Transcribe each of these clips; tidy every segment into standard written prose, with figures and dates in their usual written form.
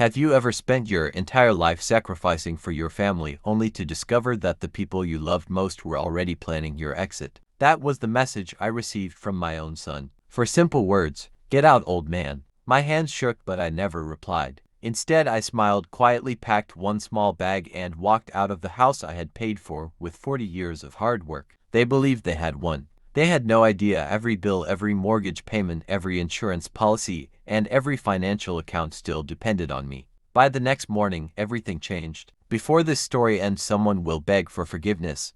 Have you ever spent your entire life sacrificing for your family only to discover that the people you loved most were already planning your exit? That was the message I received from my own son. For simple words, "Get out, old man." My hands shook, but I never replied. Instead, I smiled, quietly packed one small bag, and walked out of the house I had paid for with 40 years of hard work. They believed they had won. They had no idea every bill, every mortgage payment, every insurance policy, and every financial account still depended on me. By the next morning, everything changed. Before this story ends, someone will beg for forgiveness.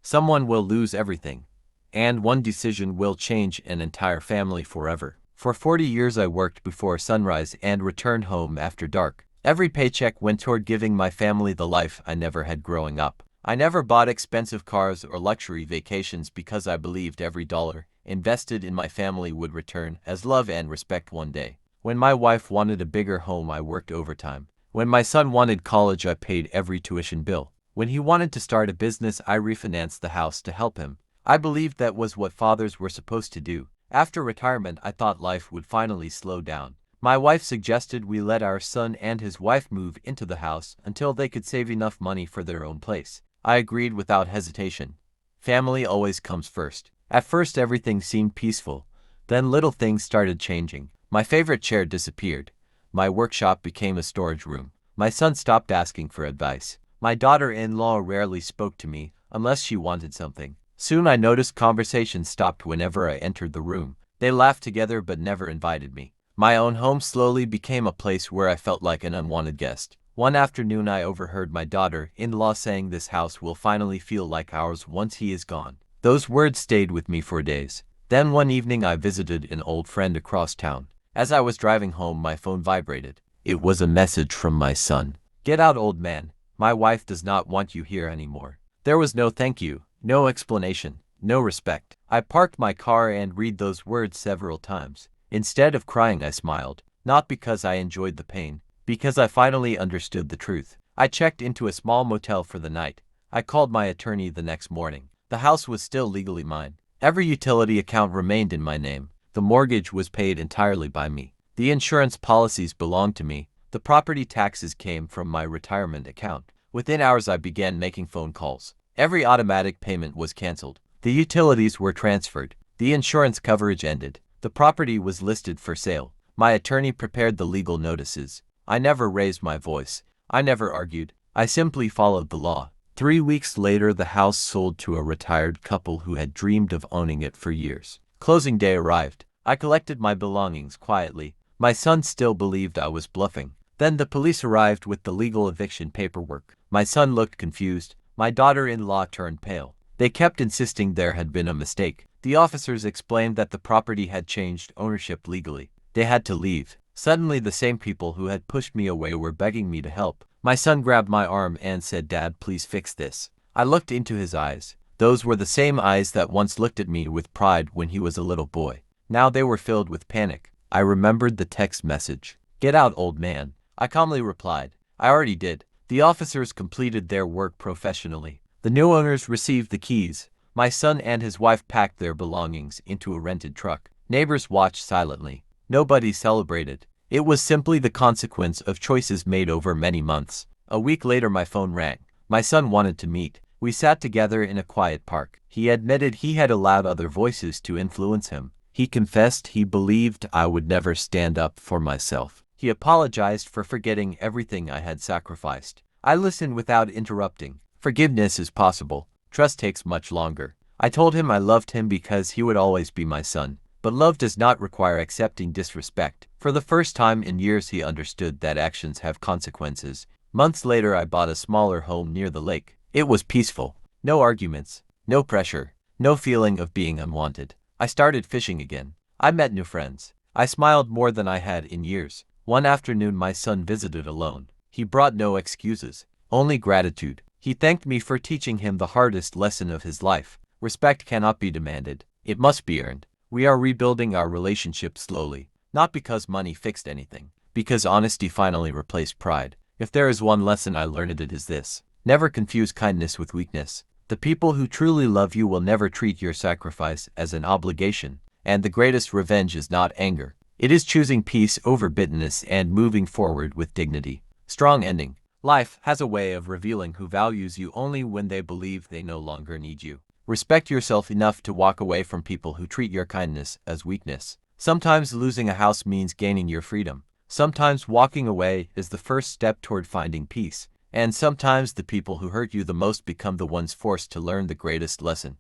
Someone will lose everything. And one decision will change an entire family forever. For 40 years I worked before sunrise and returned home after dark. Every paycheck went toward giving my family the life I never had growing up. I never bought expensive cars or luxury vacations because I believed every dollar invested in my family would return as love and respect one day. When my wife wanted a bigger home, I worked overtime. When my son wanted college, I paid every tuition bill. When he wanted to start a business, I refinanced the house to help him. I believed that was what fathers were supposed to do. After retirement, I thought life would finally slow down. My wife suggested we let our son and his wife move into the house until they could save enough money for their own place. I agreed without hesitation. Family always comes first. At first, everything seemed peaceful. Then little things started changing. My favorite chair disappeared. My workshop became a storage room. My son stopped asking for advice. My daughter-in-law rarely spoke to me unless she wanted something. Soon I noticed conversations stopped whenever I entered the room. They laughed together but never invited me. My own home slowly became a place where I felt like an unwanted guest. One afternoon I overheard my daughter-in-law saying, "This house will finally feel like ours once he is gone." Those words stayed with me for days. Then one evening I visited an old friend across town. As I was driving home, my phone vibrated. It was a message from my son. "Get out, old man. My wife does not want you here anymore." There was no thank you, no explanation, no respect. I parked my car and read those words several times. Instead of crying, I smiled. Not because I enjoyed the pain, because I finally understood the truth. I checked into a small motel for the night. I called my attorney the next morning. The house was still legally mine. Every utility account remained in my name. The mortgage was paid entirely by me. The insurance policies belonged to me. The property taxes came from my retirement account. Within hours I began making phone calls. Every automatic payment was canceled. The utilities were transferred. The insurance coverage ended. The property was listed for sale. My attorney prepared the legal notices. I never raised my voice. I never argued. I simply followed the law. 3 weeks later, the house sold to a retired couple who had dreamed of owning it for years. Closing day arrived. I collected my belongings quietly. My son still believed I was bluffing. Then the police arrived with the legal eviction paperwork. My son looked confused. My daughter-in-law turned pale. They kept insisting there had been a mistake. The officers explained that the property had changed ownership legally. They had to leave. Suddenly, the same people who had pushed me away were begging me to help. My son grabbed my arm and said, "Dad, please fix this." I looked into his eyes. Those were the same eyes that once looked at me with pride when he was a little boy. Now they were filled with panic. I remembered the text message. "Get out, old man." I calmly replied, "I already did." The officers completed their work professionally. The new owners received the keys. My son and his wife packed their belongings into a rented truck. Neighbors watched silently. Nobody celebrated. It was simply the consequence of choices made over many months. A week later, my phone rang. My son wanted to meet. We sat together in a quiet park. He admitted he had allowed other voices to influence him. He confessed he believed I would never stand up for myself. He apologized for forgetting everything I had sacrificed. I listened without interrupting. Forgiveness is possible. Trust takes much longer. I told him I loved him because he would always be my son. But love does not require accepting disrespect. For the first time in years, he understood that actions have consequences. Months later, I bought a smaller home near the lake. It was peaceful. No arguments, no pressure, no feeling of being unwanted. I started fishing again. I met new friends. I smiled more than I had in years. One afternoon, my son visited alone. He brought no excuses, only gratitude. He thanked me for teaching him the hardest lesson of his life. Respect cannot be demanded. It must be earned. We are rebuilding our relationship slowly, not because money fixed anything, because honesty finally replaced pride. If there is one lesson I learned, it is this: never confuse kindness with weakness. The people who truly love you will never treat your sacrifice as an obligation, and the greatest revenge is not anger, It is choosing peace over bitterness and moving forward with dignity. Strong ending. Life has a way of revealing who values you only when they believe they no longer need you. Respect yourself enough to walk away from people who treat your kindness as weakness. Sometimes losing a house means gaining your freedom. Sometimes walking away is the first step toward finding peace. And sometimes the people who hurt you the most become the ones forced to learn the greatest lesson.